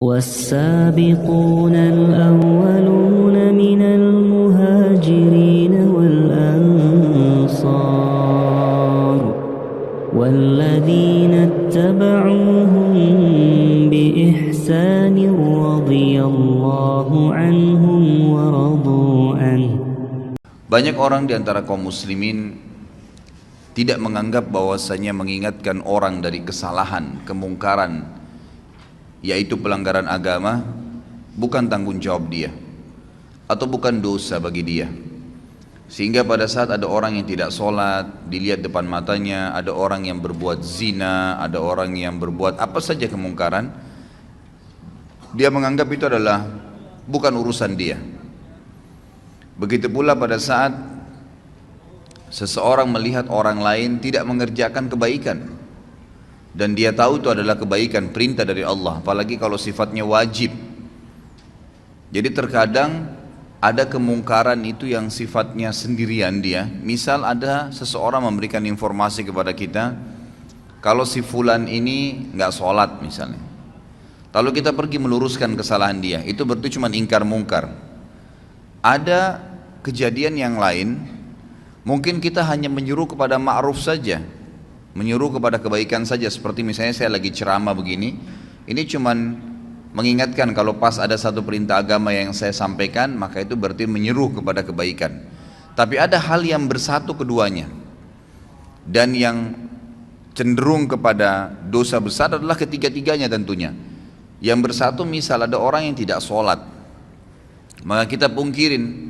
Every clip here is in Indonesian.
والسابقون الأولون من المهاجرين والأنصار والذين اتبعوهم بإحسان رضي الله عنهم ورضوا عنه. Banyak orang di antara kaum muslimin tidak menganggap bahwasanya mengingatkan orang dari kesalahan, kemungkaran, yaitu pelanggaran agama, bukan tanggung jawab dia atau bukan dosa bagi dia. Sehingga pada saat ada orang yang tidak sholat, dilihat depan matanya, ada orang yang berbuat zina, ada orang yang berbuat apa saja kemungkaran, dia menganggap itu adalah bukan urusan dia. Begitu pula pada saat seseorang melihat orang lain tidak mengerjakan kebaikan dan dia tahu itu adalah kebaikan, perintah dari Allah, apalagi kalau sifatnya wajib. Jadi terkadang ada kemungkaran itu yang sifatnya sendirian dia. Misal ada seseorang memberikan informasi kepada kita, kalau si fulan ini nggak sholat misalnya, lalu kita pergi meluruskan kesalahan dia, itu berarti cuma ingkar mungkar. Ada kejadian yang lain, mungkin kita hanya menyuruh kepada ma'ruf saja, menyuruh kepada kebaikan saja. Seperti misalnya saya lagi ceramah begini, ini cuman mengingatkan kalau pas ada satu perintah agama yang saya sampaikan, maka itu berarti menyuruh kepada kebaikan. Tapi ada hal yang bersatu keduanya, dan yang cenderung kepada dosa besar adalah ketiga-tiganya tentunya. Yang bersatu misal ada orang yang tidak sholat, maka kita pungkirin,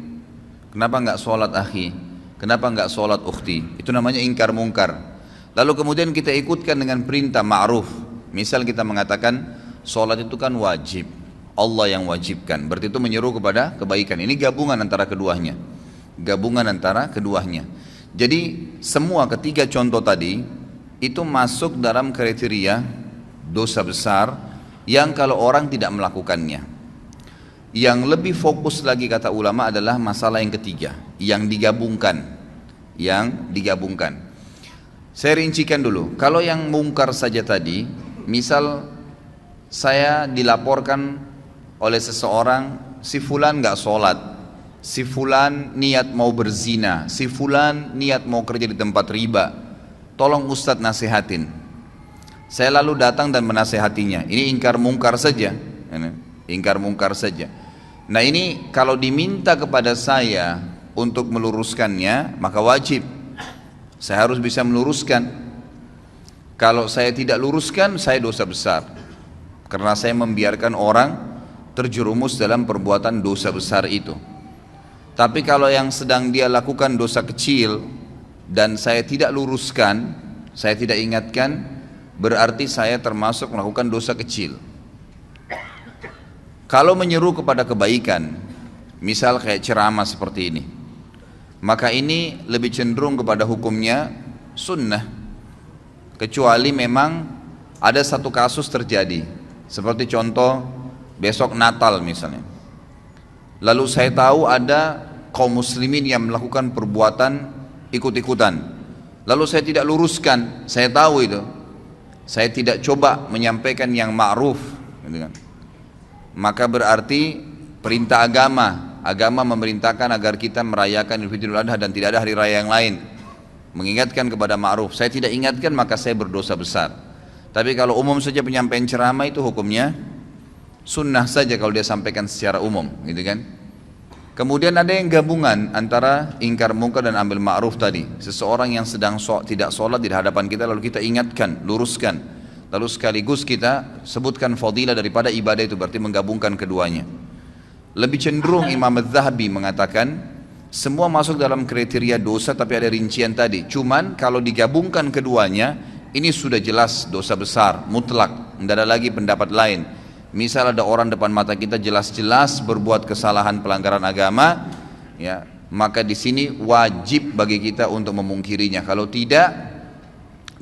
kenapa nggak sholat akhi, kenapa nggak sholat ukhti, itu namanya ingkar mungkar. Lalu kemudian kita ikutkan dengan perintah ma'ruf. Misal kita mengatakan sholat itu kan wajib, Allah yang wajibkan, berarti itu menyeru kepada kebaikan. Ini gabungan antara keduanya, gabungan antara keduanya. Jadi semua ketiga contoh tadi itu masuk dalam kriteria dosa besar yang kalau orang tidak melakukannya. Yang lebih fokus lagi kata ulama adalah masalah yang ketiga, yang digabungkan, Saya rincikan dulu. Kalau yang mungkar saja tadi, misal saya dilaporkan oleh seseorang, si fulan nggak sholat, si fulan niat mau berzina, si fulan niat mau kerja di tempat riba, tolong Ustadz nasihatin. Saya lalu datang dan menasehatinya. Ini ingkar mungkar saja, ingkar mungkar saja. Nah ini kalau diminta kepada saya untuk meluruskannya, maka wajib saya harus bisa meluruskan. Kalau saya tidak luruskan, saya dosa besar, karena saya membiarkan orang terjerumus dalam perbuatan dosa besar itu. Tapi kalau yang sedang dia lakukan dosa kecil dan saya tidak luruskan, saya tidak ingatkan, berarti saya termasuk melakukan dosa kecil. Kalau menyeru kepada kebaikan, misal kayak ceramah seperti ini, maka ini lebih cenderung kepada hukumnya sunnah, kecuali memang ada satu kasus terjadi, seperti contoh besok Natal misalnya, lalu saya tahu ada kaum muslimin yang melakukan perbuatan ikut-ikutan, lalu saya tidak luruskan, saya tahu itu, saya tidak coba menyampaikan yang ma'ruf, gitu kan. Maka berarti perintah agama memerintahkan agar kita merayakan Idul Adha dan tidak ada hari raya yang lain, mengingatkan kepada ma'ruf. Saya tidak ingatkan, maka saya berdosa besar. Tapi kalau umum saja penyampaian ceramah, itu hukumnya sunnah saja kalau dia sampaikan secara umum, gitu kan. Kemudian ada yang gabungan antara ingkar mungkar dan ambil ma'ruf tadi. Seseorang yang sedang tidak sholat di hadapan kita, lalu kita ingatkan, luruskan, lalu sekaligus kita sebutkan fadilah daripada ibadah itu, berarti menggabungkan keduanya. Lebih cenderung Imam Az-Zahabi mengatakan semua masuk dalam kriteria dosa, tapi ada rincian tadi. Cuman kalau digabungkan keduanya, ini sudah jelas dosa besar, mutlak, tidak ada lagi pendapat lain. Misal ada orang depan mata kita jelas-jelas berbuat kesalahan pelanggaran agama, ya, maka di sini wajib bagi kita untuk memungkirinya. Kalau tidak,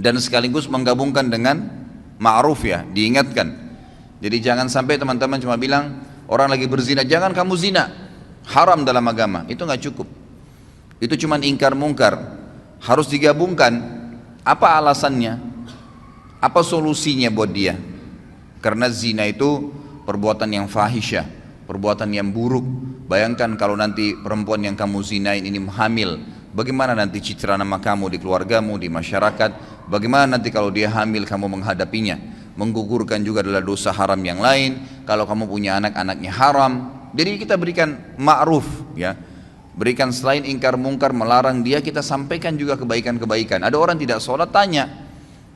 dan sekaligus menggabungkan dengan ma'ruf, ya, diingatkan. Jadi jangan sampai teman-teman cuma bilang orang lagi berzina, jangan kamu zina, haram dalam agama, itu nggak cukup. Itu cuma ingkar mungkar, harus digabungkan. Apa alasannya? Apa solusinya buat dia? Karena zina itu perbuatan yang fahisyah, perbuatan yang buruk. Bayangkan kalau nanti perempuan yang kamu zinain ini hamil, bagaimana nanti citra nama kamu di keluargamu, di masyarakat. Bagaimana nanti kalau dia hamil kamu menghadapinya. Menggugurkan juga adalah dosa haram yang lain. Kalau kamu punya anak, anaknya haram. Jadi kita berikan ma'ruf, ya, berikan selain ingkar mungkar, melarang dia, kita sampaikan juga kebaikan-kebaikan. Ada orang tidak sholat, tanya,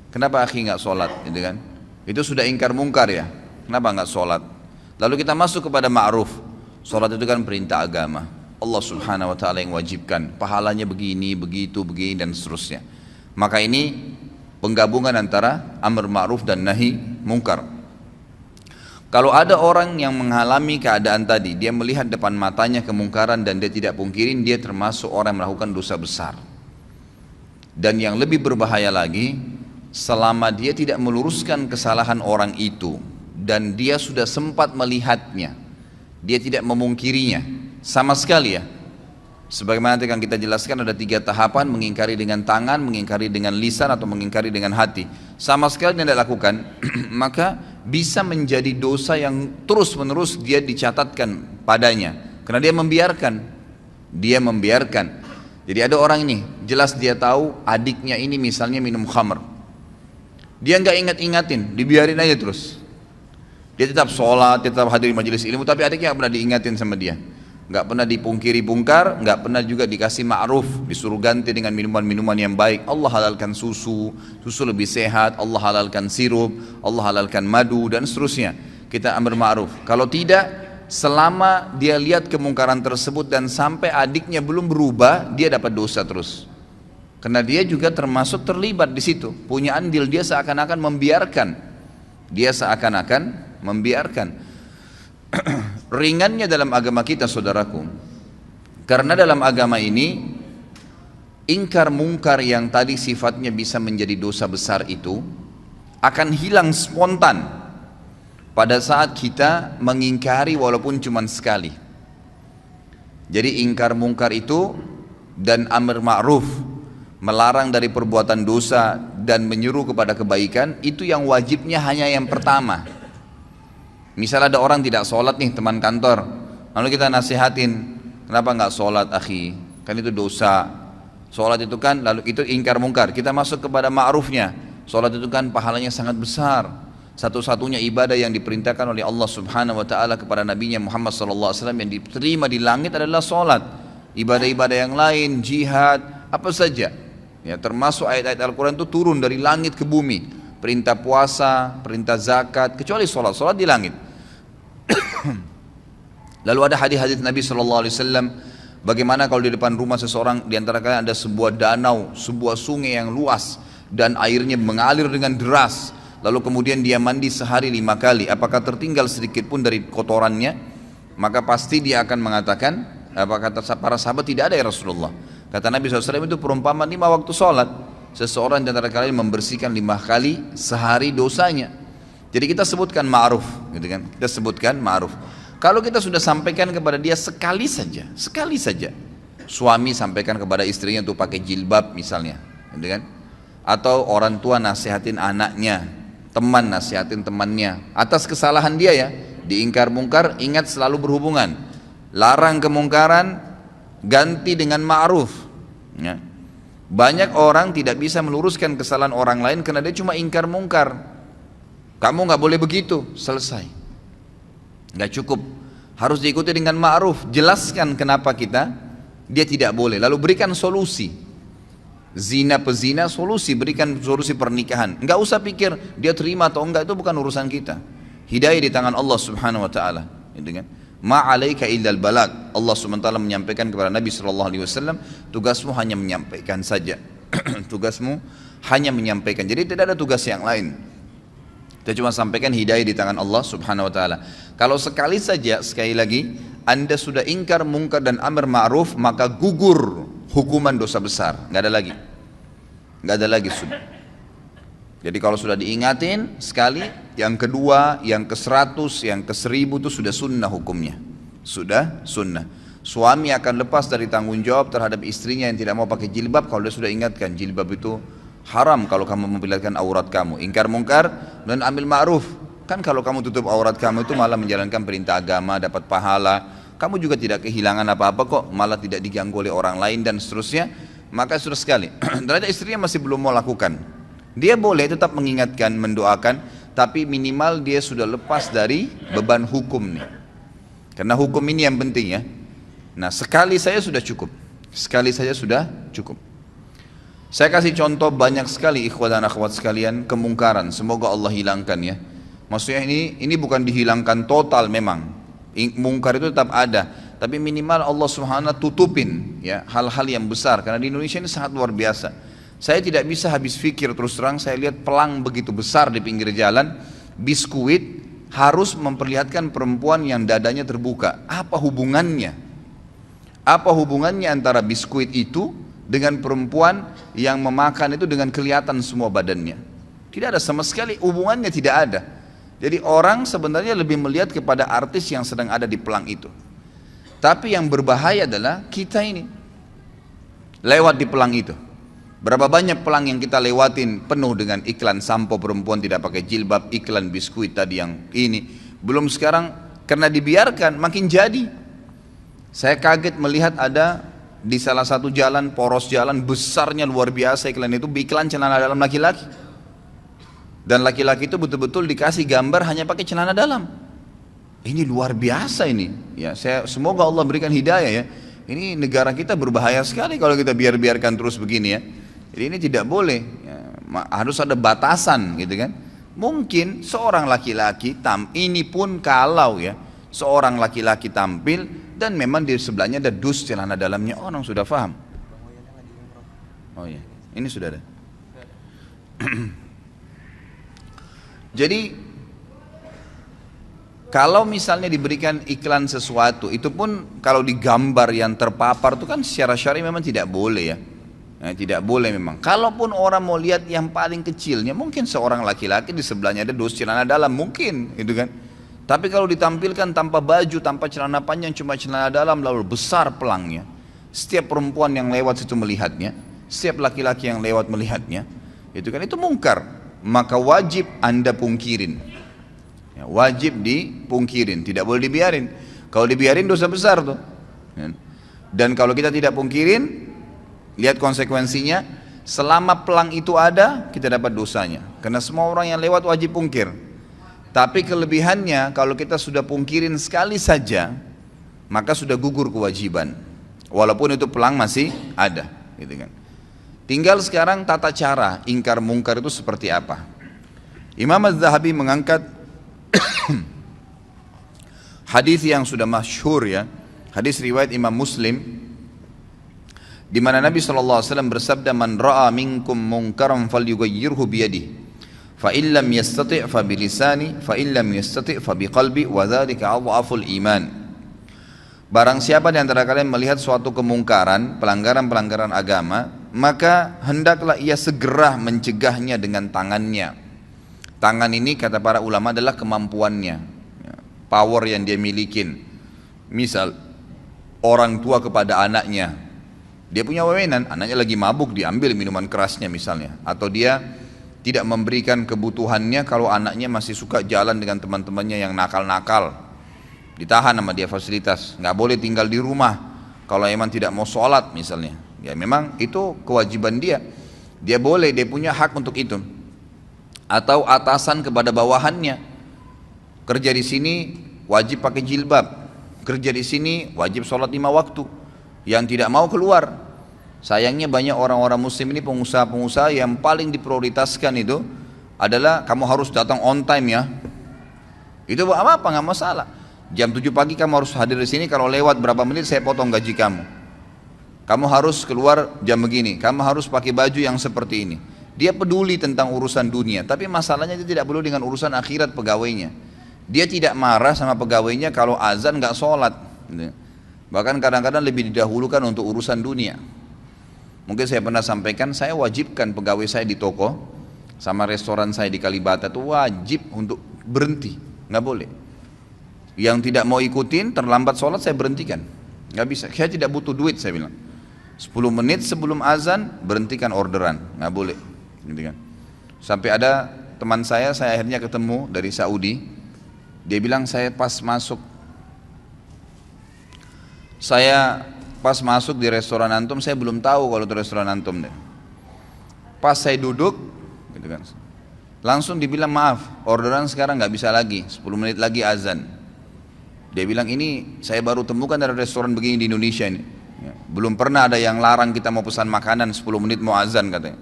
kenapa akhi nggak sholat, gitu kan? Itu sudah ingkar mungkar ya, kenapa nggak sholat? Lalu kita masuk kepada ma'ruf. Sholat itu kan perintah agama, Allah subhanahu wa ta'ala yang wajibkan, pahalanya begini, begitu, begini, dan seterusnya. Maka ini penggabungan antara amr ma'ruf dan nahi mungkar. Kalau ada orang yang mengalami keadaan tadi, dia melihat depan matanya kemungkaran dan dia tidak pungkirin, dia termasuk orang yang melakukan dosa besar. Dan yang lebih berbahaya lagi, selama dia tidak meluruskan kesalahan orang itu dan dia sudah sempat melihatnya, dia tidak memungkirinya sama sekali ya. Sebagaimana nanti akan kita jelaskan, ada 3 tahapan: mengingkari dengan tangan, mengingkari dengan lisan, atau mengingkari dengan hati. Sama sekali tidak lakukan, maka bisa menjadi dosa yang terus menerus dia dicatatkan padanya, karena dia membiarkan. Jadi ada orang ini, jelas dia tahu adiknya ini misalnya minum khamr, dia nggak ingat-ingatin, dibiarin aja terus. Dia tetap sholat, tetap hadir di majelis ilmu, tapi adiknya nggak pernah diingatin sama dia, nggak pernah dipungkiri bungkar, nggak pernah juga dikasih ma'ruf, disuruh ganti dengan minuman-minuman yang baik. Allah halalkan susu lebih sehat, Allah halalkan sirup, Allah halalkan madu, dan seterusnya. Kita amr ma'ruf. Kalau tidak, selama dia lihat kemungkaran tersebut dan sampai adiknya belum berubah, dia dapat dosa terus. Karena dia juga termasuk terlibat di situ, punya andil, dia seakan-akan membiarkan. Ringannya dalam agama kita, saudaraku, karena dalam agama ini ingkar mungkar yang tadi sifatnya bisa menjadi dosa besar itu akan hilang spontan pada saat kita mengingkari walaupun cuma sekali. Jadi ingkar mungkar itu dan amr ma'ruf, melarang dari perbuatan dosa dan menyuruh kepada kebaikan, itu yang wajibnya hanya yang pertama. Misal ada orang tidak sholat nih, teman kantor, lalu kita nasihatin, kenapa nggak sholat akhi, kan itu dosa. Sholat itu kan, lalu itu ingkar mungkar. Kita masuk kepada ma'rufnya, sholat itu kan pahalanya sangat besar, satu-satunya ibadah yang diperintahkan oleh Allah subhanahu wa ta'ala kepada nabinya Muhammad SAW yang diterima di langit adalah sholat. Ibadah-ibadah yang lain, jihad, apa saja ya, termasuk ayat-ayat Al-Quran itu turun dari langit ke bumi. Perintah puasa, perintah zakat, kecuali sholat di langit. Lalu ada hadis-hadis Nabi SAW, bagaimana kalau di depan rumah seseorang, di antara kalian ada sebuah danau, sebuah sungai yang luas, dan airnya mengalir dengan deras, lalu kemudian dia mandi sehari 5 kali, apakah tertinggal sedikit pun dari kotorannya? Maka pasti dia akan mengatakan, apa kata para sahabat, tidak ada ya Rasulullah. Kata Nabi SAW, itu perumpamaan 5 waktu sholat. Seseorang di antara kalian membersihkan 5 kali sehari dosanya. Jadi kita sebutkan ma'ruf, gitu kan? Kita sebutkan ma'ruf. Kalau kita sudah sampaikan kepada dia sekali saja, suami sampaikan kepada istrinya untuk pakai jilbab misalnya, gitu kan? Atau orang tua nasihatin anaknya, teman nasihatin temannya, atas kesalahan dia ya, diingkar mungkar, ingat selalu berhubungan. Larang kemungkaran, ganti dengan ma'ruf, ya. Banyak orang tidak bisa meluruskan kesalahan orang lain karena dia cuma ingkar mungkar. Kamu nggak boleh begitu, selesai. Nggak cukup, harus diikuti dengan ma'ruf. Jelaskan kenapa dia tidak boleh, lalu berikan solusi. Zina pezina, berikan solusi pernikahan. Nggak usah pikir dia terima atau enggak, itu bukan urusan kita. Hidayah di tangan Allah subhanahu wa ta'ala, gitu kan? Ma'alaika illal balag. Allah SWT menyampaikan kepada Nabi SAW, tugasmu hanya menyampaikan saja. Tugasmu hanya menyampaikan. Jadi tidak ada tugas yang lain. Kita cuma sampaikan, hidayah di tangan Allah Subhanahu Wa Taala. Kalau sekali lagi Anda sudah ingkar mungkar dan amar ma'ruf, maka gugur hukuman dosa besar. Nggak ada lagi sudah. Jadi kalau sudah diingatin sekali, yang kedua, yang ke-100, yang ke-1000 itu sudah sunnah hukumnya. Sudah sunnah. Suami akan lepas dari tanggung jawab terhadap istrinya yang tidak mau pakai jilbab kalau dia sudah ingatkan, jilbab itu haram kalau kamu memperlihatkan aurat kamu. Ingkar mungkar dan ambil ma'ruf. Kan kalau kamu tutup aurat kamu itu malah menjalankan perintah agama, dapat pahala. Kamu juga tidak kehilangan apa-apa kok, malah tidak diganggu oleh orang lain dan seterusnya. Maka sudah sekali. Ternyata istrinya masih belum mau lakukan. Dia boleh tetap mengingatkan, mendoakan, tapi minimal dia sudah lepas dari beban hukum nih. Karena hukum ini yang penting ya. Nah, sekali saya sudah cukup. Sekali saja sudah cukup. Saya kasih contoh banyak sekali ikhwat dan akhwat sekalian, kemungkaran. Semoga Allah hilangkan ya. Maksudnya ini bukan dihilangkan total memang. Mungkar itu tetap ada, tapi minimal Allah Subhanahu tutupin ya hal-hal yang besar. Karena di Indonesia ini sangat luar biasa. Saya tidak bisa habis fikir, terus terang saya lihat pelang begitu besar di pinggir jalan, biskuit harus memperlihatkan perempuan yang dadanya terbuka. Apa hubungannya? Apa hubungannya antara biskuit itu dengan perempuan yang memakan itu dengan kelihatan semua badannya? Tidak ada sama sekali, hubungannya tidak ada. Jadi orang sebenarnya lebih melihat kepada artis yang sedang ada di pelang itu. Tapi yang berbahaya adalah kita ini lewat di pelang itu. Berapa banyak pelang yang kita lewatin penuh dengan iklan sampo perempuan tidak pakai jilbab, iklan biskuit tadi yang ini. Belum sekarang karena dibiarkan makin jadi. Saya kaget melihat ada di salah satu jalan, poros jalan besarnya luar biasa iklan itu, iklan celana dalam laki-laki. Dan laki-laki itu betul-betul dikasih gambar hanya pakai celana dalam. Ini luar biasa ini. Ya, semoga Allah berikan hidayah ya. Ini negara kita berbahaya sekali kalau kita biarkan terus begini ya. Jadi ini tidak boleh. Ya, harus ada batasan gitu kan. Mungkin seorang laki-laki ini pun kalau ya seorang laki-laki tampil dan memang di sebelahnya ada dus celana dalamnya, orang sudah paham. Oh ya, ini sudah ada. Jadi kalau misalnya diberikan iklan sesuatu, itu pun kalau digambar yang terpapar itu kan secara syar'i memang tidak boleh ya. Tidak boleh memang. Kalaupun orang mau lihat yang paling kecilnya, mungkin seorang laki-laki di sebelahnya ada dus celana dalam, mungkin gitu kan. Tapi kalau ditampilkan tanpa baju, tanpa celana panjang, cuma celana dalam lalu besar pelangnya, setiap perempuan yang lewat situ melihatnya, setiap laki-laki yang lewat melihatnya, itu kan itu mungkar. Maka wajib Anda pungkirin ya, wajib dipungkirin, tidak boleh dibiarin. Kalau dibiarin dosa besar tuh ya. Dan kalau kita tidak pungkirin, lihat konsekuensinya. Selama pelang itu ada, kita dapat dosanya, karena semua orang yang lewat wajib pungkir. Tapi kelebihannya kalau kita sudah pungkirin sekali saja, maka sudah gugur kewajiban, walaupun itu pelang masih ada gitu kan. Tinggal sekarang tata cara ingkar mungkar itu seperti apa. Imam Az-Zahabi mengangkat hadis yang sudah masyhur ya, hadis riwayat Imam Muslim, di mana Nabi SAW bersabda, man ra'a minkum munkaran falyughayyirhu biyadihi, fa in lam yastati' fa bilisani, fa in lam yastati' fa biqalbi, wa dzalika adhaful iman. Barang siapa di antara kalian melihat suatu kemungkaran, pelanggaran-pelanggaran agama, maka hendaklah ia segera mencegahnya dengan tangannya. Tangan ini kata para ulama adalah kemampuannya, power yang dia milikin. Misal orang tua kepada anaknya, dia punya wewenang, anaknya lagi mabuk diambil minuman kerasnya misalnya, atau dia tidak memberikan kebutuhannya kalau anaknya masih suka jalan dengan teman-temannya yang nakal-nakal, ditahan sama dia fasilitas, nggak boleh tinggal di rumah kalau emang tidak mau sholat misalnya. Ya memang itu kewajiban dia, dia boleh, dia punya hak untuk itu. Atau atasan kepada bawahannya, kerja di sini wajib pakai jilbab, kerja di sini wajib sholat 5 waktu, yang tidak mau keluar. Sayangnya banyak orang-orang muslim ini, pengusaha-pengusaha yang paling diprioritaskan itu adalah kamu harus datang on time ya. Itu apa-apa, nggak masalah. Jam 7 pagi kamu harus hadir di sini, kalau lewat berapa menit saya potong gaji kamu. Kamu harus keluar jam begini, kamu harus pakai baju yang seperti ini. Dia peduli tentang urusan dunia, tapi masalahnya dia tidak peduli dengan urusan akhirat pegawainya. Dia tidak marah sama pegawainya kalau azan nggak sholat. Bahkan kadang-kadang lebih didahulukan untuk urusan dunia. Mungkin saya pernah sampaikan, saya wajibkan pegawai saya di toko sama restoran saya di Kalibata itu wajib untuk berhenti, nggak boleh. Yang tidak mau ikutin terlambat sholat saya berhentikan, nggak bisa. Saya tidak butuh duit, saya bilang. 10 menit sebelum azan berhentikan orderan, nggak boleh, gitu kan. Sampai ada teman saya akhirnya ketemu dari Saudi. Dia bilang saya pas masuk di restoran antum, saya belum tahu kalau itu restoran antum deh. Pas saya duduk, gitu kan, langsung dibilang maaf, orderan sekarang nggak bisa lagi, 10 menit lagi azan. Dia bilang ini saya baru temukan dari restoran begini di Indonesia ini. Ya, belum pernah ada yang larang kita mau pesan makanan 10 menit mau azan katanya.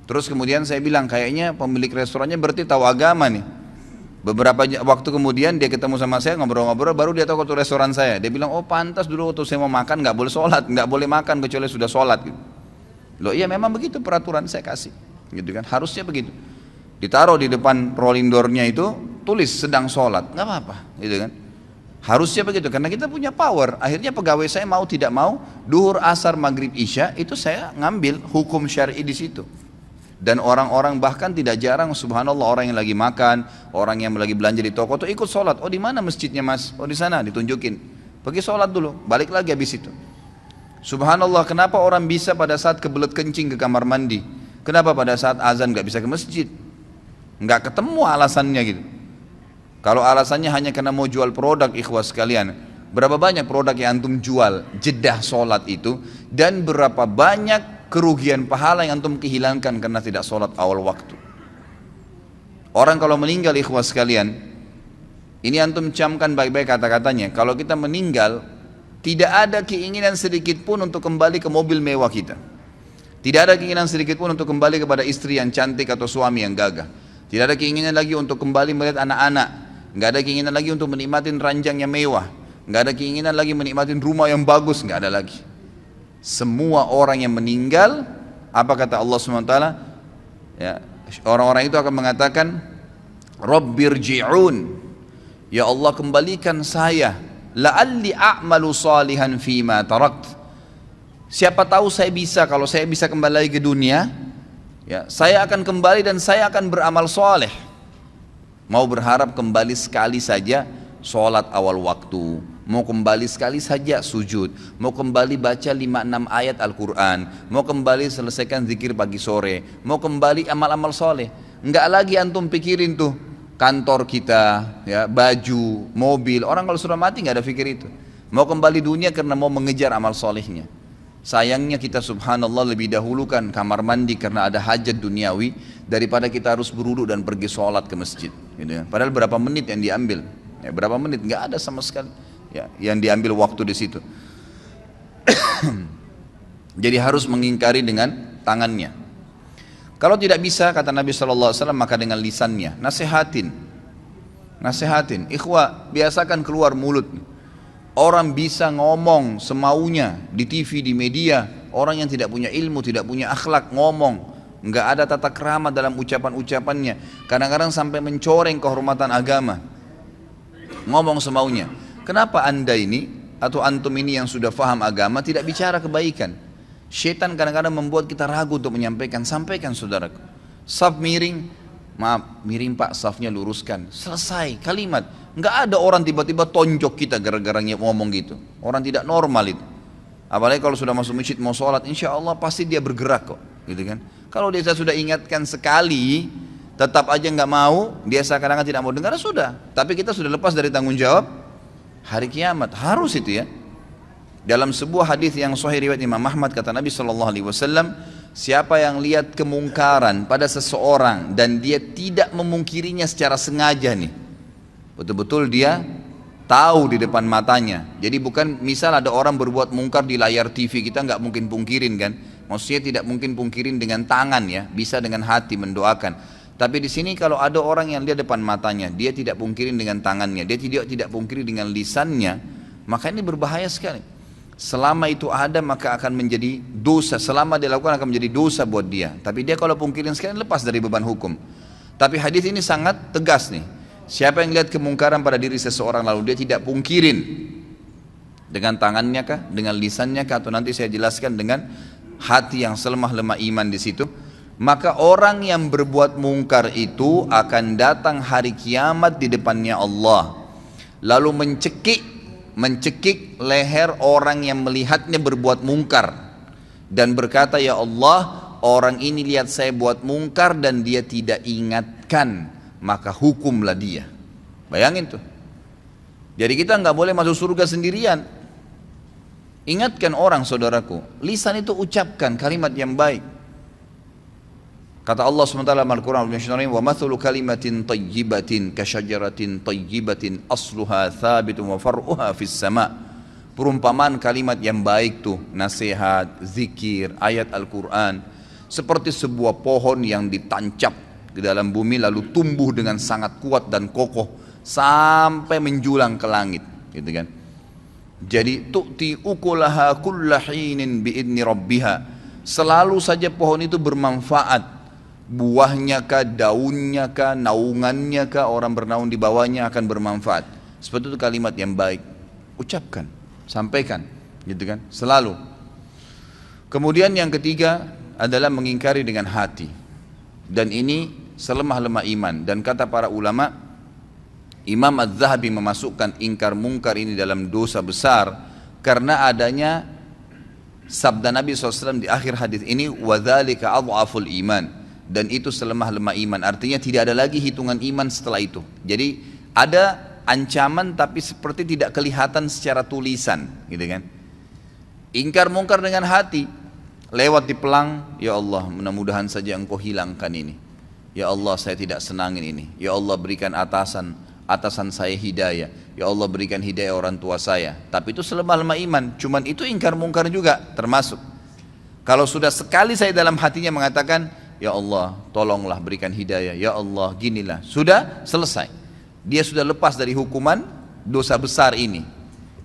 Terus kemudian saya bilang kayaknya pemilik restorannya berarti tahu agama nih. Beberapa waktu kemudian dia ketemu sama saya ngobrol-ngobrol, baru dia tahu waktu restoran saya. Dia bilang, oh pantas dulu waktu saya mau makan nggak boleh sholat, nggak boleh makan kecuali sudah sholat. Gitu. Loh iya memang begitu peraturan saya kasih, gitu kan? Harusnya begitu. Ditaruh di depan rolling door-nya itu tulis sedang sholat, nggak apa-apa, gitu kan? Harusnya begitu karena kita punya power. Akhirnya pegawai saya mau tidak mau, duhur, asar, maghrib, isya itu saya ngambil hukum syar'i di situ. Dan orang-orang bahkan tidak jarang subhanallah orang yang lagi makan, orang yang lagi belanja di toko tuh ikut sholat. Oh di mana masjidnya mas? Oh di sana, ditunjukin. Pergi sholat dulu, balik lagi habis itu. Subhanallah, kenapa orang bisa pada saat kebelet kencing ke kamar mandi? Kenapa pada saat azan nggak bisa ke masjid? Nggak ketemu alasannya gitu. Kalau alasannya hanya karena mau jual produk, ikhwas sekalian, berapa banyak produk yang antum jual jedah sholat itu, dan berapa banyak kerugian pahala yang antum kehilangkan karena tidak sholat awal waktu. Orang kalau meninggal ikhwas sekalian, ini antum camkan baik-baik kata-katanya. Kalau kita meninggal, tidak ada keinginan sedikit pun untuk kembali ke mobil mewah kita. Tidak ada keinginan sedikit pun untuk kembali kepada istri yang cantik atau suami yang gagah. Tidak ada keinginan lagi untuk kembali melihat anak-anak. Nggak ada keinginan lagi untuk menikmatin ranjang yang mewah. Nggak ada keinginan lagi menikmatin rumah yang bagus. Nggak ada lagi. Semua orang yang meninggal, apa kata Allah SWT? Ya, orang-orang itu akan mengatakan, Rabbirji'un, ya Allah kembalikan saya, la'alli a'malu salihan fima tarakt. Siapa tahu saya bisa, kalau saya bisa kembali lagi ke dunia, ya, saya akan kembali dan saya akan beramal soleh. Mau berharap kembali sekali saja sholat awal waktu, mau kembali sekali saja sujud, mau kembali baca 5-6 ayat Al-Quran, mau kembali selesaikan zikir pagi sore, mau kembali amal-amal soleh. Enggak lagi antum pikirin tuh kantor kita, ya, baju, mobil. Orang kalau sudah mati nggak ada pikir itu. Mau kembali dunia karena mau mengejar amal solehnya. Sayangnya kita subhanallah lebih dahulukan kamar mandi karena ada hajat duniawi daripada kita harus berwudu dan pergi sholat ke masjid. Gitu ya. Padahal berapa menit yang diambil? Ya, berapa menit? Nggak ada sama sekali. Ya, yang diambil waktu di situ. Jadi harus mengingkari dengan tangannya. Kalau tidak bisa, kata Nabi SAW, maka dengan lisannya. Nasihatin. Ikhwah, biasakan keluar mulut. Orang bisa ngomong semaunya di TV, di media. Orang yang tidak punya ilmu, tidak punya akhlak ngomong. Nggak ada tata krama dalam ucapan-ucapannya. Kadang-kadang sampai mencoreng kehormatan agama. Ngomong semaunya. Kenapa anda ini atau antum ini yang sudah faham agama tidak bicara kebaikan? Syaitan kadang-kadang membuat kita ragu untuk menyampaikan. Sampaikan saudaraku. Saf miring, maaf miring pak, safnya luruskan. Selesai kalimat. Nggak ada orang tiba-tiba tonjok kita gara-gara ngomong gitu. Orang tidak normal itu. Apalagi kalau sudah masuk masjid mau sholat, insya Allah pasti dia bergerak kok, gitu kan? Kalau dia sudah ingatkan sekali, tetap aja nggak mau, dia seakan-akan tidak mau dengar, sudah. Tapi kita sudah lepas dari tanggung jawab. Hari kiamat harus itu ya. Dalam sebuah hadis yang sahih riwayat Imam Ahmad, kata Nabi SAW, siapa yang lihat kemungkaran pada seseorang dan dia tidak memungkirinya secara sengaja nih, betul-betul dia tahu di depan matanya. Jadi bukan misal ada orang berbuat mungkar di layar TV, kita nggak mungkin pungkirin kan? Maksudnya tidak mungkin pungkirin dengan tangan ya, bisa dengan hati mendoakan. Tapi di sini kalau ada orang yang lihat depan matanya, dia tidak pungkirin dengan tangannya, dia tidak pungkiri dengan lisannya, maka ini berbahaya sekali. Selama itu ada maka akan menjadi dosa, selama dia lakukan akan menjadi dosa buat dia. Tapi dia kalau pungkirin sekali lepas dari beban hukum. Tapi hadis ini sangat tegas nih. Siapa yang lihat kemungkaran pada diri seseorang lalu dia tidak pungkirin dengan tangannya kah, dengan lisannya kah, atau nanti saya jelaskan dengan hati yang selemah-lemah iman di situ, maka orang yang berbuat mungkar itu akan datang hari kiamat di depannya Allah, lalu mencekik leher orang yang melihatnya berbuat mungkar dan berkata, ya Allah, orang ini lihat saya buat mungkar dan dia tidak ingatkan, maka hukumlah dia. Bayangin tuh. Jadi kita nggak boleh masuk surga sendirian. Ingatkan orang, saudaraku. Lisan itu ucapkan kalimat yang baik. Kata Allah SWT dalam Al-Quran, wa mathalu kalimatin tayyibatin kasyajaratin tayyibatin asluha thabitun wa far'uha fis sama'. Perumpamaan kalimat yang baik tuh, nasihat, zikir, ayat Al-Quran, seperti sebuah pohon yang ditancap di dalam bumi lalu tumbuh dengan sangat kuat dan kokoh sampai menjulang ke langit, gitu kan. Jadi tu'ti ukulaha kulla hinin bi'idni rabbiha. Selalu saja pohon itu bermanfaat. Buahnya kah, daunnya kah, naungannya kah, orang bernaung di bawahnya akan bermanfaat. Seperti itu kalimat yang baik. Ucapkan, sampaikan, gitu kan, selalu. Kemudian yang ketiga adalah mengingkari dengan hati. Dan ini selemah-lemah iman. Dan kata para ulama, Imam Az-Zahabi memasukkan ingkar mungkar ini dalam dosa besar karena adanya sabda Nabi SAW di akhir hadis ini, wadzalika adhaful iman. Dan itu selemah-lemah iman, artinya tidak ada lagi hitungan iman setelah itu. Jadi ada ancaman tapi seperti tidak kelihatan secara tulisan, gitu kan. Ingkar mungkar dengan hati, lewat di pelang, ya Allah mudah-mudahan saja engkau hilangkan ini. Ya Allah saya tidak senangin ini. Ya Allah berikan atasan saya hidayah. Ya Allah berikan hidayah orang tua saya. Tapi itu selemah-lemah iman, cuman itu ingkar mungkar juga termasuk. Kalau sudah sekali saya dalam hatinya mengatakan, ya Allah tolonglah berikan hidayah, ya Allah ginilah, sudah selesai. Dia sudah lepas dari hukuman dosa besar ini.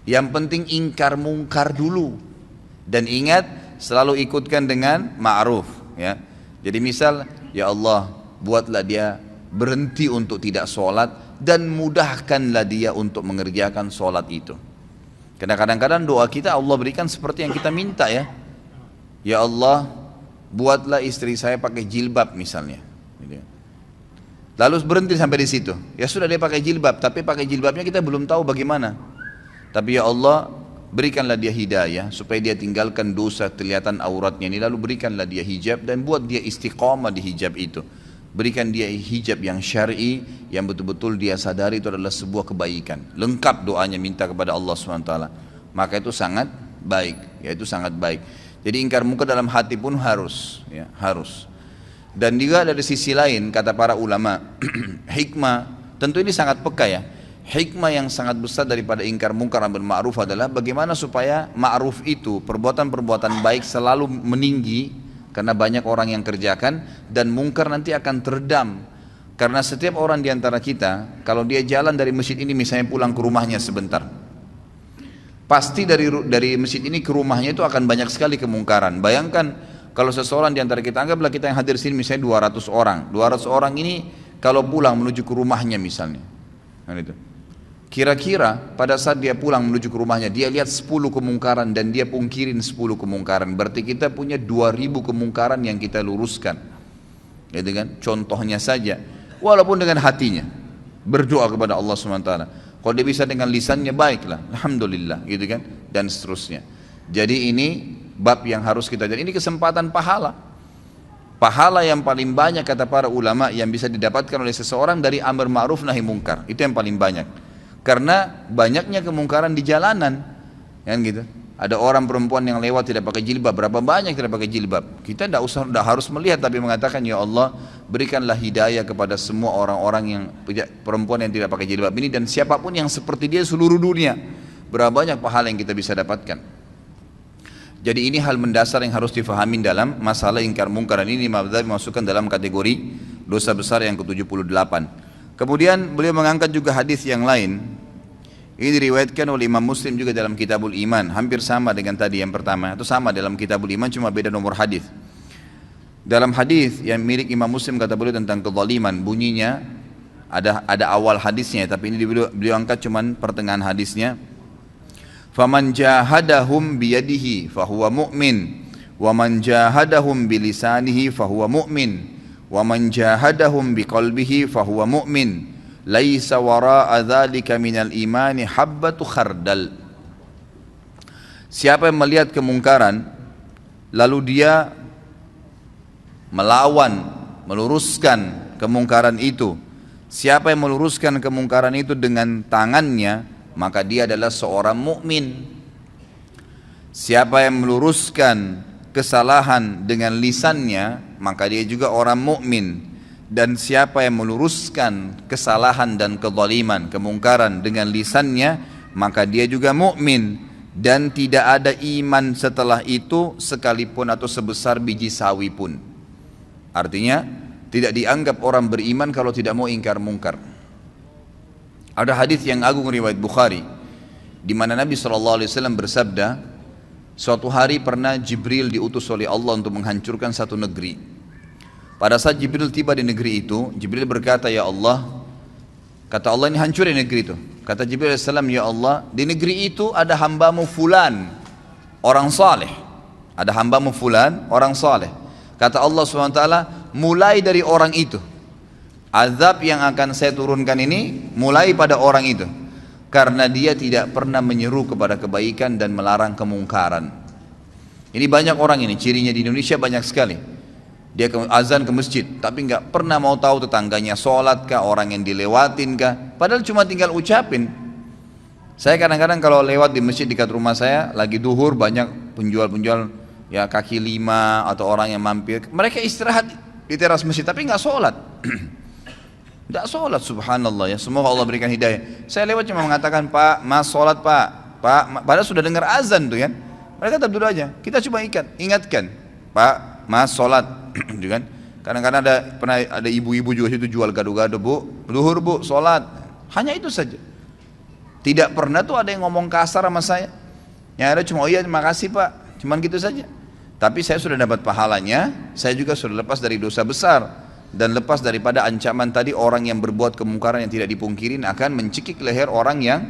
Yang penting ingkar mungkar dulu. Dan ingat selalu ikutkan dengan ma'ruf, ya. Jadi misal, ya Allah buatlah dia berhenti untuk tidak sholat dan mudahkanlah dia untuk mengerjakan sholat itu. Karena kadang-kadang doa kita Allah berikan seperti yang kita minta, ya. Ya Allah buatlah istri saya pakai jilbab misalnya. Lalu berhenti sampai di situ. Ya sudah dia pakai jilbab, tapi pakai jilbabnya kita belum tahu bagaimana. Tapi ya Allah berikanlah dia hidayah supaya dia tinggalkan dosa kelihatan auratnya ini, lalu berikanlah dia hijab dan buat dia istiqamah di hijab itu. Berikan dia hijab yang syar'i yang betul-betul dia sadari itu adalah sebuah kebaikan. Lengkap doanya minta kepada Allah SWT. Maka itu sangat baik, ya itu sangat baik. Jadi ingkar mungkar dalam hati pun harus, ya, harus. Dan juga dari sisi lain kata para ulama, hikmah, tentu ini sangat peka, ya. Hikmah yang sangat besar daripada ingkar mungkar amar ma'ruf adalah bagaimana supaya ma'ruf itu, perbuatan-perbuatan baik selalu meninggi karena banyak orang yang kerjakan, dan mungkar nanti akan teredam. Karena setiap orang diantara kita, kalau dia jalan dari masjid ini misalnya pulang ke rumahnya sebentar, pasti dari masjid ini ke rumahnya itu akan banyak sekali kemungkaran. Bayangkan kalau seseorang di antara kita, anggaplah kita yang hadir sini misalnya 200 orang. 200 orang ini kalau pulang menuju ke rumahnya misalnya, kan itu. Kira-kira pada saat dia pulang menuju ke rumahnya, dia lihat 10 kemungkaran dan dia pungkirin 10 kemungkaran. Berarti kita punya 2000 kemungkaran yang kita luruskan. Gitu kan? Contohnya saja, walaupun dengan hatinya berdoa kepada Allah SWT. Kalau dia bisa dengan lisannya, baiklah, alhamdulillah, gitu kan, dan seterusnya. Jadi ini bab yang harus kita jadi. Ini kesempatan pahala. Pahala yang paling banyak kata para ulama yang bisa didapatkan oleh seseorang dari amar ma'ruf nahi mungkar. Itu yang paling banyak. Karena banyaknya kemungkaran di jalanan, kan gitu. Ada orang perempuan yang lewat tidak pakai jilbab, berapa banyak tidak pakai jilbab. Kita tidak harus melihat, tapi mengatakan, ya Allah berikanlah hidayah kepada semua orang-orang yang perempuan yang tidak pakai jilbab ini, dan siapapun yang seperti dia seluruh dunia. Berapa banyak pahala yang kita bisa dapatkan. Jadi ini hal mendasar yang harus difahami dalam masalah ingkar mungkar. Ini Imam Az-Zahabi masukkan dalam kategori dosa besar yang ke-78. Kemudian beliau mengangkat juga hadis yang lain. Ini diriwayatkan oleh Imam Muslim juga dalam Kitabul Iman, hampir sama dengan tadi yang pertama, atau sama dalam Kitabul Iman, cuma beda nomor hadis. Dalam hadis yang milik Imam Muslim kata beliau tentang kezaliman, bunyinya ada awal hadisnya, tapi ini beliau angkat cuman pertengahan hadisnya. Faman jahadahum biyadihi fahuwa mu'min, wa man jahadahum bilisanihi fahuwa mu'min, wa man jahadahum biqalbihi fahuwa mu'min. Laisa wara'a dzalika minal imani habbatu khardal. Siapa yang melihat kemungkaran lalu dia melawan, meluruskan kemungkaran itu. Siapa yang meluruskan kemungkaran itu dengan tangannya, maka dia adalah seorang mukmin. Siapa yang meluruskan kesalahan dengan lisannya, maka dia juga orang mukmin. Dan siapa yang meluruskan kesalahan dan kezaliman, kemungkaran dengan lisannya, maka dia juga mukmin. Dan tidak ada iman setelah itu sekalipun atau sebesar biji sawi pun. Artinya tidak dianggap orang beriman kalau tidak mau ingkar mungkar. Ada hadis yang agung riwayat Bukhari di mana Nabi SAW bersabda, suatu hari pernah Jibril diutus oleh Allah untuk menghancurkan satu negeri. Pada saat Jibril tiba di negeri itu, Jibril berkata, ya Allah, kata Allah, ini hancurin negeri itu. Kata Jibril AS, ya Allah, di negeri itu ada hambamu fulan, orang saleh. Ada hambamu fulan, orang saleh. Kata Allah SWT, mulai dari orang itu. Azab yang akan saya turunkan ini, mulai pada orang itu. Karena dia tidak pernah menyeru kepada kebaikan dan melarang kemungkaran. Ini banyak orang ini, cirinya di Indonesia banyak sekali. Dia azan ke masjid, tapi nggak pernah mau tahu tetangganya sholat kah, orang yang dilewatin kah, padahal cuma tinggal ucapin. Saya kadang-kadang kalau lewat di masjid dekat rumah saya, lagi duhur, banyak penjual-penjual ya kaki lima atau orang yang mampir, mereka istirahat di teras masjid, tapi nggak sholat. Nggak sholat, subhanallah ya, semoga Allah berikan hidayah. Saya lewat cuma mengatakan, Pak, Mas sholat Pak, padahal sudah dengar azan tuh kan, mereka tetap duduk aja. Kita coba ingatkan, Pak, Mas sholat. Kan? Kadang-kadang pernah ada ibu-ibu juga situ jual gado-gado, Bu, duhur Bu, sholat. Hanya itu saja. Tidak pernah tuh ada yang ngomong kasar sama saya. Yang ada cuma, oh iya terima kasih Pak, cuman gitu saja. Tapi saya sudah dapat pahalanya, saya juga sudah lepas dari dosa besar. Dan lepas daripada ancaman tadi, orang yang berbuat kemungkaran yang tidak dipungkirin akan mencekik leher orang yang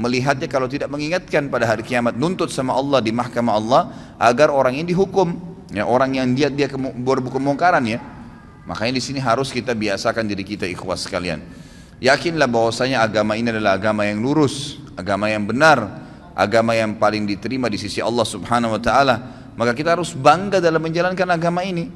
melihatnya kalau tidak mengingatkan pada hari kiamat, nuntut sama Allah di mahkamah Allah agar orang ini dihukum. Ya, orang yang dia berbuat kemungkaran ya. Makanya di sini harus kita biasakan diri kita, ikhwas sekalian. Yakinlah bahwasanya agama ini adalah agama yang lurus, agama yang benar, agama yang paling diterima di sisi Allah Subhanahu wa taala. Maka kita harus bangga dalam menjalankan agama ini.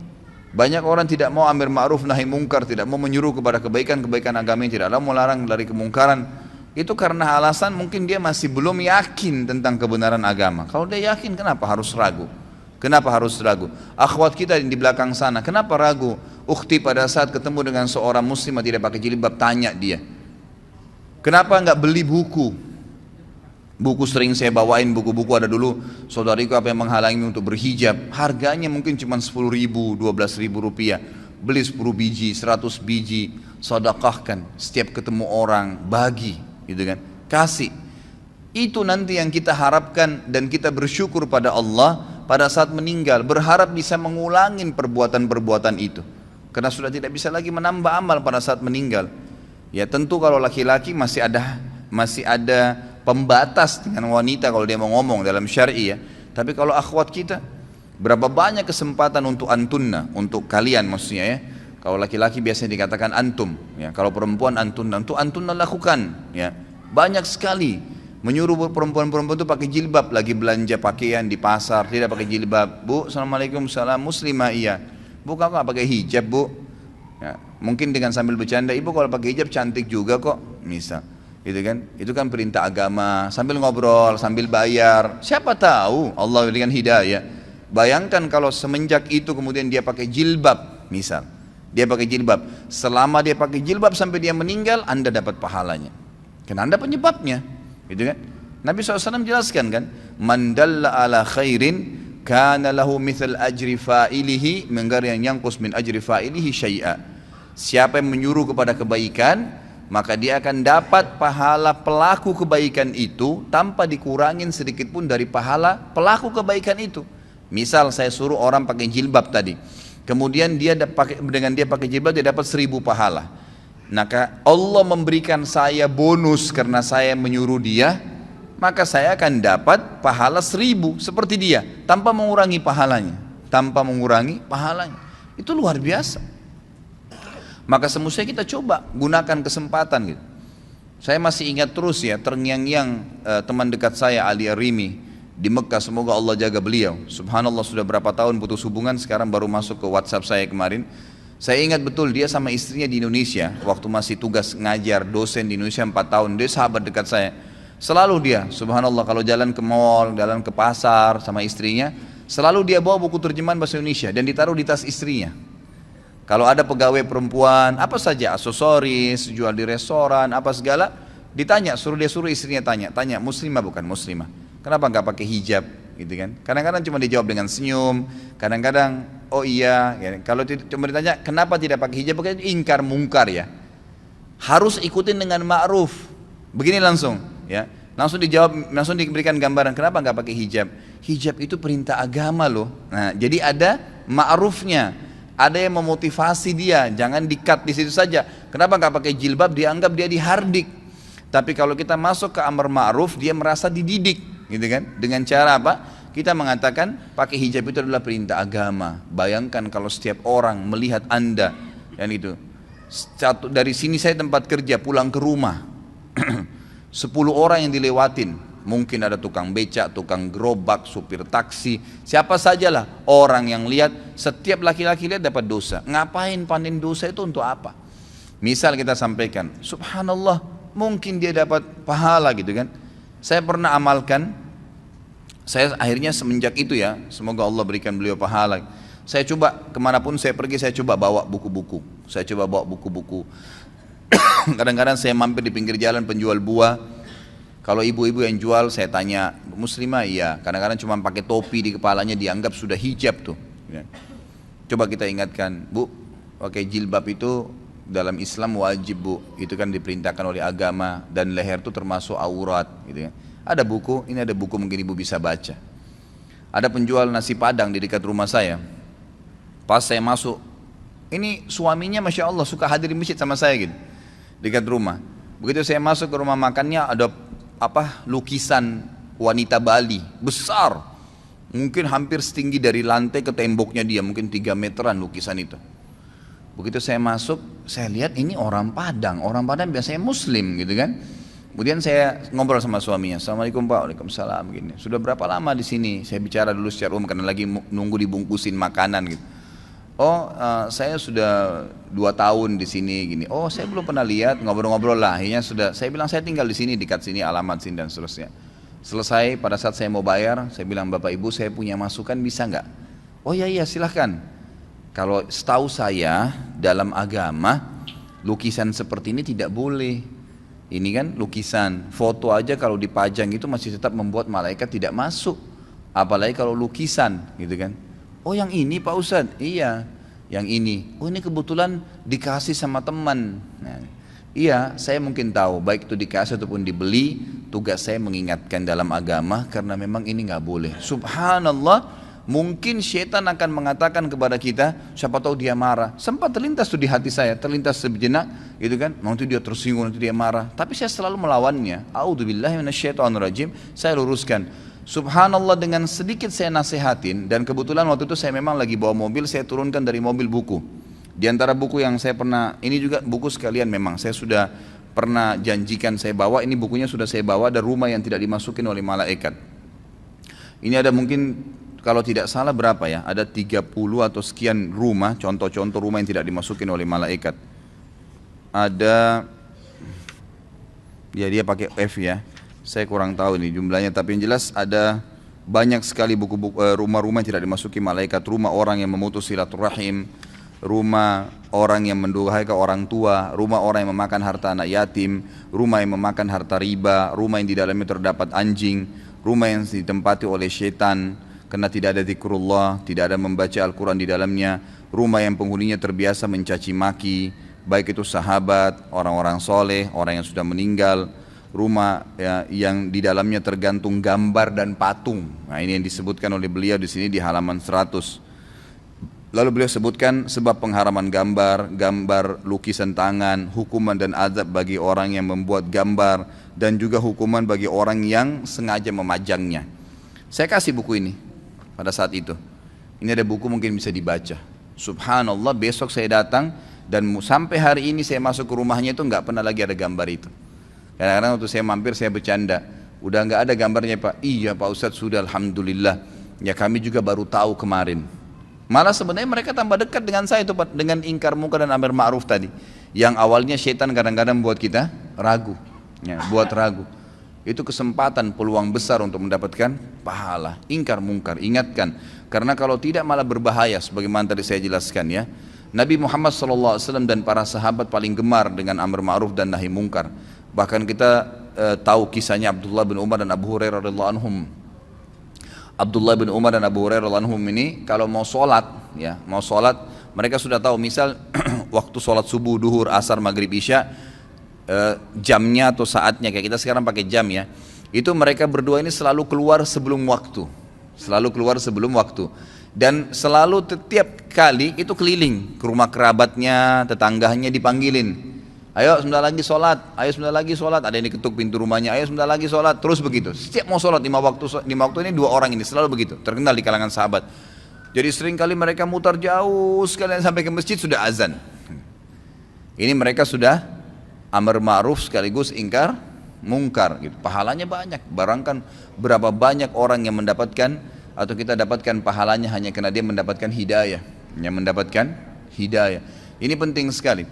Banyak orang tidak mau amar ma'ruf nahi mungkar, tidak mau menyuruh kepada kebaikan agama yang tidak mau melarang dari kemungkaran. Itu karena alasan mungkin dia masih belum yakin tentang kebenaran agama. Kalau dia yakin, kenapa harus ragu? Kenapa harus ragu? Akhwat kita di belakang sana, kenapa ragu? Ukhti pada saat ketemu dengan seorang muslim yang tidak pakai jilbab, tanya dia, kenapa enggak beli buku? Buku sering saya bawain, buku-buku ada dulu, saudariku apa yang menghalangi untuk berhijab, harganya mungkin cuma 10 ribu, 12 ribu rupiah. Beli 10 biji, 100 biji, sedekahkan, setiap ketemu orang, bagi, gitu kan, kasih. Itu nanti yang kita harapkan dan kita bersyukur pada Allah pada saat meninggal, berharap bisa mengulangi perbuatan-perbuatan itu. Karena sudah tidak bisa lagi menambah amal pada saat meninggal. Ya tentu kalau laki-laki masih ada pembatas dengan wanita kalau dia mau ngomong dalam syar'i ya. Tapi kalau akhwat kita, berapa banyak kesempatan untuk antunna, untuk kalian maksudnya ya. Kalau laki-laki biasanya dikatakan antum, ya. Kalau perempuan antunna, untuk antunna lakukan, ya. Banyak sekali. Menyuruh perempuan-perempuan itu pakai jilbab, lagi belanja pakaian di pasar tidak pakai jilbab. Bu, assalamualaikum, salam, muslimah iya. Bu, kakak pakai hijab bu. Ya, mungkin dengan sambil bercanda, ibu kalau pakai hijab cantik juga kok, misal. Gitu kan? Itu kan perintah agama. Sambil ngobrol, sambil bayar. Siapa tahu Allah berikan hidayah. Bayangkan kalau semenjak itu kemudian dia pakai jilbab, misal. Dia pakai jilbab. Selama dia pakai jilbab sampai dia meninggal, Anda dapat pahalanya. Karena Anda penyebabnya. Gitu kan? Nabi SAW jelaskan kan, man dalla ala khairin kana lahu mithal ajri fa'ilihi min ghairi an yanqus min ajri fa'ilihi syai'a. Siapa yang menyuruh kepada kebaikan, maka dia akan dapat pahala pelaku kebaikan itu tanpa dikurangin sedikit pun dari pahala pelaku kebaikan itu. Misal saya suruh orang pakai jilbab tadi, kemudian dengan dia pakai jilbab dia dapat 1000 pahala. Maka Allah memberikan saya bonus karena saya menyuruh dia, maka saya akan dapat pahala 1000 seperti dia tanpa mengurangi pahalanya. Itu luar biasa. Maka semestinya kita coba gunakan kesempatan gitu. Saya masih ingat terus ya, terngiang-ngiang teman dekat saya Ali Arimi. di Mekah, semoga Allah jaga beliau. Subhanallah sudah berapa tahun putus hubungan, sekarang baru masuk ke WhatsApp saya kemarin. Saya ingat betul dia sama istrinya di Indonesia, waktu masih tugas ngajar, dosen di Indonesia 4 tahun, dia sahabat dekat saya. Selalu dia, subhanallah kalau jalan ke mall, jalan ke pasar sama istrinya, selalu dia bawa buku terjemahan bahasa Indonesia dan ditaruh di tas istrinya. Kalau ada pegawai perempuan, apa saja, aksesoris, jual di restoran, apa segala, ditanya, dia suruh istrinya tanya muslimah bukan muslimah. Kenapa nggak pakai hijab, gitu kan? Kadang-kadang cuma dijawab dengan senyum, kadang-kadang oh iya. Ya. Kalau cuma ditanya kenapa tidak pakai hijab, pakai ingkar mungkar ya. Harus ikutin dengan ma'ruf. Begini langsung, ya. Langsung dijawab, langsung diberikan gambaran kenapa nggak pakai hijab. Hijab itu perintah agama loh. Nah, jadi ada ma'rufnya. Ada yang memotivasi dia, jangan di-cut di situ saja. Kenapa nggak pakai jilbab? Dianggap dia dihardik. Tapi kalau kita masuk ke amar ma'ruf, dia merasa dididik, gitu kan? Dengan cara apa? Kita mengatakan pakai hijab itu adalah perintah agama. Bayangkan kalau setiap orang melihat Anda dan itu. Dari sini saya tempat kerja, pulang ke rumah. 10 orang yang dilewatin. Mungkin ada tukang becak, tukang gerobak, supir taksi, siapa sajalah orang yang lihat, setiap laki-laki lihat dapat dosa. Ngapain panen dosa itu untuk apa? Misal kita sampaikan, subhanallah, mungkin dia dapat pahala gitu kan. Saya pernah amalkan, saya akhirnya semenjak itu ya, semoga Allah berikan beliau pahala. Saya coba kemanapun saya pergi, saya coba bawa buku-buku. Saya coba bawa buku-buku. Kadang-kadang saya mampir di pinggir jalan penjual buah. Kalau ibu-ibu yang jual saya tanya, muslimah iya. Kadang-kadang cuma pakai topi di kepalanya dianggap sudah hijab tuh. Coba kita ingatkan, Bu, pakai jilbab itu dalam Islam wajib Bu. Itu kan diperintahkan oleh agama dan leher itu termasuk aurat gitu ya. Ada buku, ini ada buku mungkin ibu bisa baca. Ada penjual nasi padang di dekat rumah saya. Pas saya masuk, ini suaminya Masya Allah suka hadir di masjid sama saya gitu, dekat rumah. Begitu saya masuk ke rumah makannya ada lukisan wanita Bali besar, mungkin hampir setinggi dari lantai ke temboknya dia, mungkin 3 meteran lukisan itu. Begitu saya masuk, saya lihat ini orang Padang biasanya Muslim gitu kan. Kemudian saya ngobrol sama suaminya, Assalamualaikum Pak, Waalaikumsalam gini. Sudah berapa lama di sini? Saya bicara dulu secara umum karena lagi nunggu dibungkusin makanan gitu. Oh, saya sudah 2 tahun di sini gini. Oh, saya belum pernah lihat, ngobrol-ngobrol lah. Akhirnya sudah, saya bilang saya tinggal di sini, dekat sini, alamat sini dan seterusnya. Selesai, pada saat saya mau bayar, saya bilang Bapak Ibu saya punya masukan bisa nggak? Oh iya silahkan. Kalau setahu saya dalam agama lukisan seperti ini tidak boleh. Ini kan lukisan, foto aja kalau dipajang itu masih tetap membuat malaikat tidak masuk. Apalagi kalau lukisan, gitu kan? Oh yang ini Pak Ustadz, iya yang ini. Oh ini kebetulan dikasih sama teman. Nah, iya saya mungkin tahu baik itu dikasih ataupun dibeli. Tugas saya mengingatkan dalam agama karena memang ini nggak boleh. Subhanallah, mungkin syaitan akan mengatakan kepada kita, siapa tahu dia marah. Sempat terlintas tuh di hati saya, terlintas sejenak, gitu kan? Nanti dia tersinggung, nanti dia marah. Tapi saya selalu melawannya. A'udzubillahi minasyaitonirrajim. Saya luruskan. Subhanallah, dengan sedikit saya nasihatin, dan kebetulan waktu itu saya memang lagi bawa mobil, saya turunkan dari mobil buku. Di antara buku yang saya pernah, ini juga buku sekalian memang, saya sudah pernah janjikan saya bawa, ini bukunya sudah saya bawa, ada rumah yang tidak dimasukin oleh malaikat. Ini ada mungkin, kalau tidak salah berapa ya, ada 30 atau sekian rumah, contoh-contoh rumah yang tidak dimasukin oleh malaikat. Ada, ya dia pakai F ya. Saya kurang tahu nih jumlahnya, tapi yang jelas ada banyak sekali buku-buku rumah-rumah yang tidak dimasuki malaikat. Rumah orang yang memutus silaturahim, rumah orang yang mendurhakai orang tua, rumah orang yang memakan harta anak yatim, rumah yang memakan harta riba, rumah yang di dalamnya terdapat anjing, rumah yang ditempati oleh syaitan karena tidak ada zikrullah, tidak ada membaca Al-Quran di dalamnya, rumah yang penghuninya terbiasa mencaci maki, baik itu sahabat, orang-orang soleh, orang yang sudah meninggal, rumah ya, yang di dalamnya tergantung gambar dan patung. Nah ini yang disebutkan oleh beliau di sini di halaman 100. Lalu beliau sebutkan sebab pengharaman gambar, gambar lukisan tangan, hukuman dan azab bagi orang yang membuat gambar, dan juga hukuman bagi orang yang sengaja memajangnya. Saya kasih buku ini pada saat itu. Ini ada buku mungkin bisa dibaca. Subhanallah, besok saya datang dan sampai hari ini saya masuk ke rumahnya itu nggak pernah lagi ada gambar itu. Kadang-kadang waktu saya mampir saya bercanda, Udah nggak ada gambarnya Pak. Iya Pak Ustadz sudah, alhamdulillah. Ya kami juga baru tahu kemarin. Malah sebenarnya mereka tambah dekat dengan saya itu Pak, dengan ingkar munkar dan amar ma'ruf tadi. Yang awalnya syaitan kadang-kadang buat kita ragu, ya, buat ragu. Itu kesempatan, peluang besar untuk mendapatkan pahala. Ingkar munkar, ingatkan. Karena kalau tidak malah berbahaya, sebagaimana tadi saya jelaskan ya. Nabi Muhammad SAW dan para sahabat paling gemar dengan amar ma'ruf dan nahi munkar. Bahkan kita tahu kisahnya Abdullah bin Umar dan Abu Hurairah radhiyallahu anhum. Abdullah bin Umar dan Abu Hurairah radhiyallahu anhum ini kalau mau sholat, ya, mau sholat, mereka sudah tahu misal waktu sholat subuh, duhur, asar, maghrib, isya, jamnya atau saatnya kayak kita sekarang pakai jam ya. Itu mereka berdua ini selalu keluar sebelum waktu, selalu keluar sebelum waktu, dan selalu setiap kali itu keliling ke rumah kerabatnya, tetangganya dipanggilin. Ayo sebentar lagi sholat, ayo sebentar lagi sholat. Ada yang diketuk pintu rumahnya, ayo sebentar lagi sholat. Terus begitu, setiap mau sholat lima waktu ini dua orang ini selalu begitu, terkenal di kalangan sahabat. Jadi sering kali mereka mutar jauh sekalian sampai ke masjid sudah azan. Ini mereka sudah amar ma'ruf sekaligus ingkar mungkar gitu. Pahalanya banyak. Barangkan berapa banyak orang yang mendapatkan atau kita dapatkan pahalanya hanya karena dia mendapatkan hidayah, yang mendapatkan hidayah. Ini penting sekali.